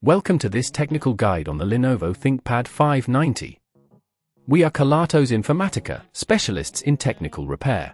Welcome to this technical guide on the Lenovo ThinkPad 590. We are Kelatos Informatica, specialists in technical repair.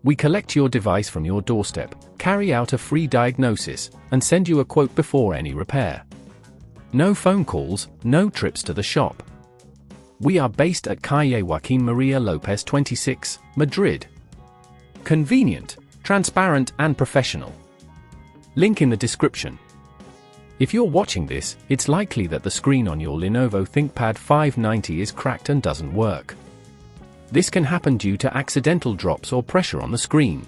We collect your device from your doorstep, carry out a free diagnosis, and send you a quote before any repair. No phone calls, no trips to the shop. We are based at Calle Joaquín María López 26, Madrid. Convenient, transparent and professional. Link in the description. If you're watching this, it's likely that the screen on your Lenovo ThinkPad 590 is cracked and doesn't work. This can happen due to accidental drops or pressure on the screen.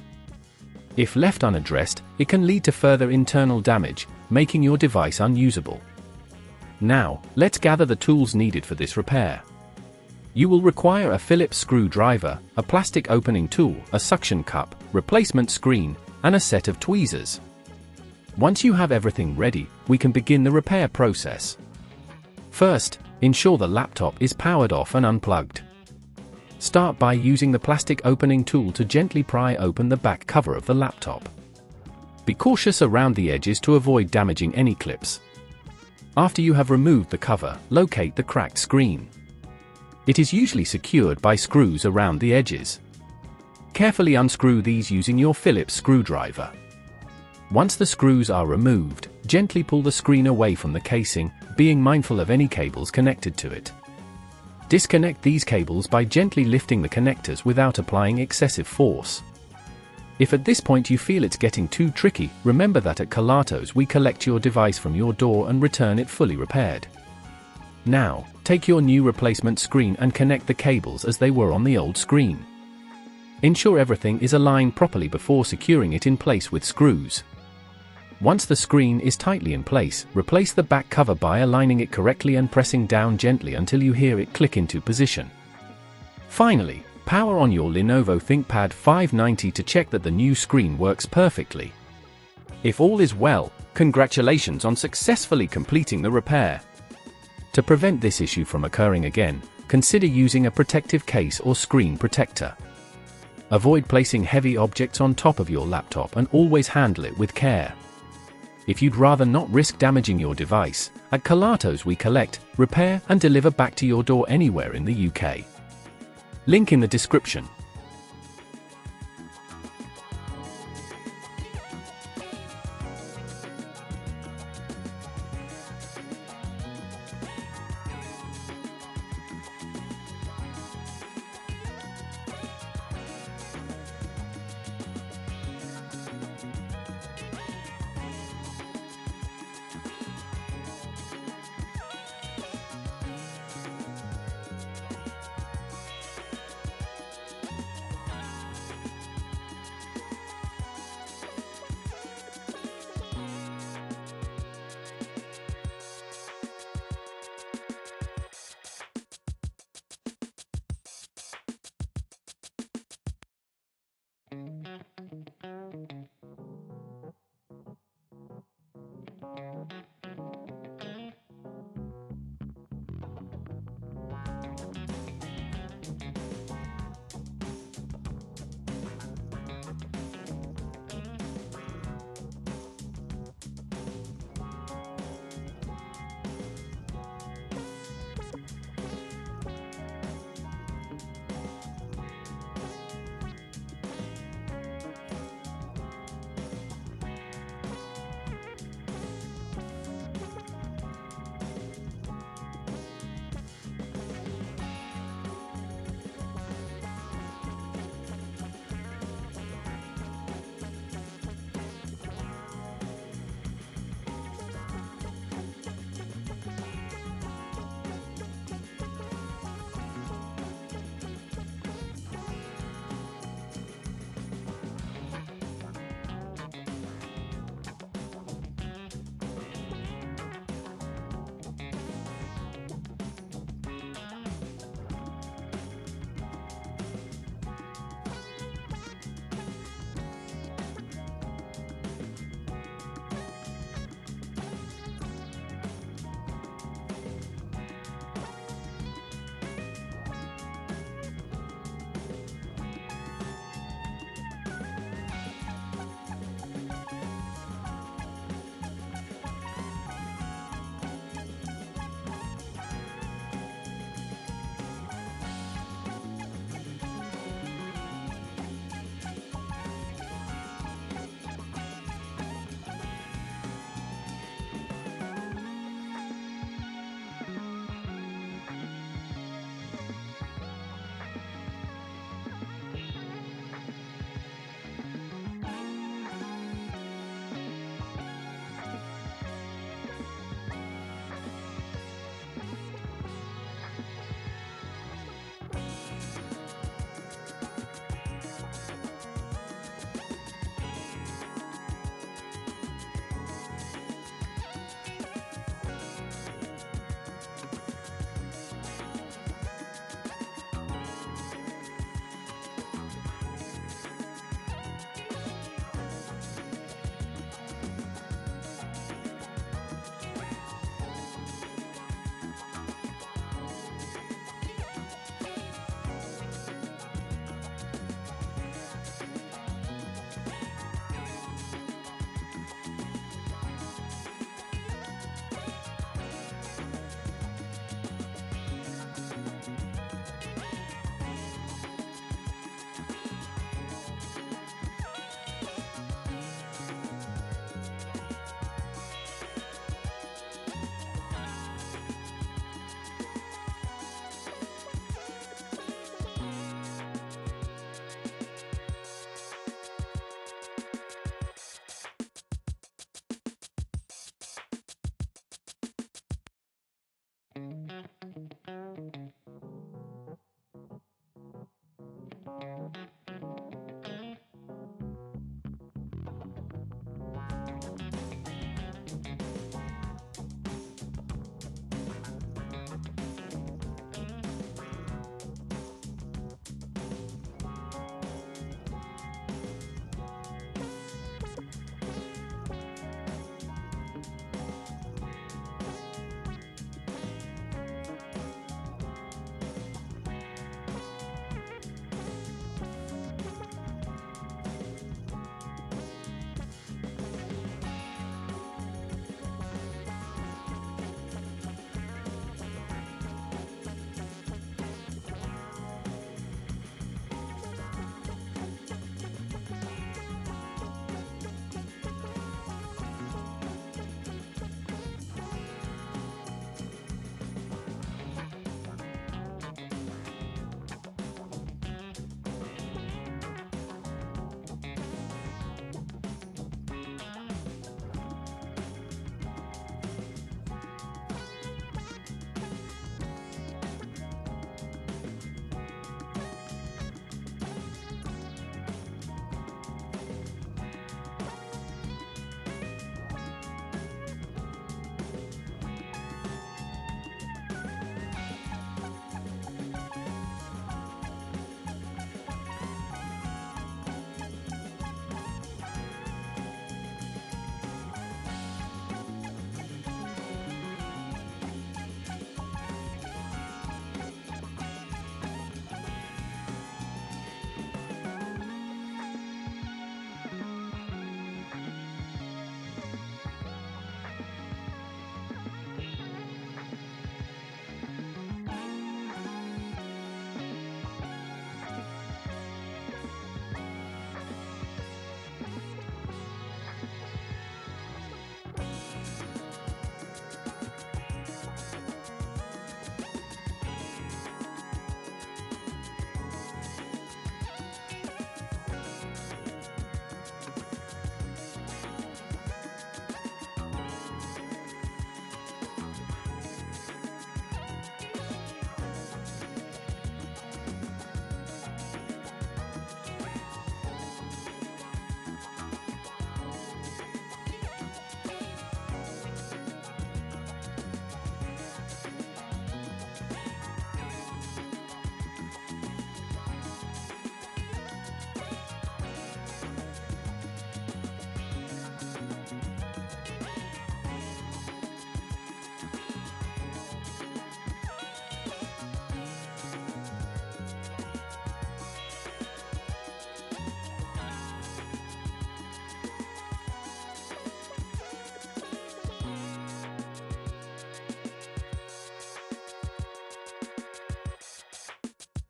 If left unaddressed, it can lead to further internal damage, making your device unusable. Now, let's gather the tools needed for this repair. You will require a Phillips screwdriver, a plastic opening tool, a suction cup, replacement screen, and a set of tweezers. Once you have everything ready, we can begin the repair process. First, ensure the laptop is powered off and unplugged. Start by using the plastic opening tool to gently pry open the back cover of the laptop. Be cautious around the edges to avoid damaging any clips. After you have removed the cover, locate the cracked screen. It is usually secured by screws around the edges. Carefully unscrew these using your Phillips screwdriver. Once the screws are removed, gently pull the screen away from the casing, being mindful of any cables connected to it. Disconnect these cables by gently lifting the connectors without applying excessive force. If at this point you feel it's getting too tricky, remember that at Kelatos we collect your device from your door and return it fully repaired. Now, take your new replacement screen and connect the cables as they were on the old screen. Ensure everything is aligned properly before securing it in place with screws. Once the screen is tightly in place, replace the back cover by aligning it correctly and pressing down gently until you hear it click into position. Finally, power on your Lenovo ThinkPad 590 to check that the new screen works perfectly. If all is well, congratulations on successfully completing the repair. To prevent this issue from occurring again, consider using a protective case or screen protector. Avoid placing heavy objects on top of your laptop and always handle it with care. If you'd rather not risk damaging your device, at Kelatos we collect, repair and deliver back to your door anywhere in the UK. Link in the description.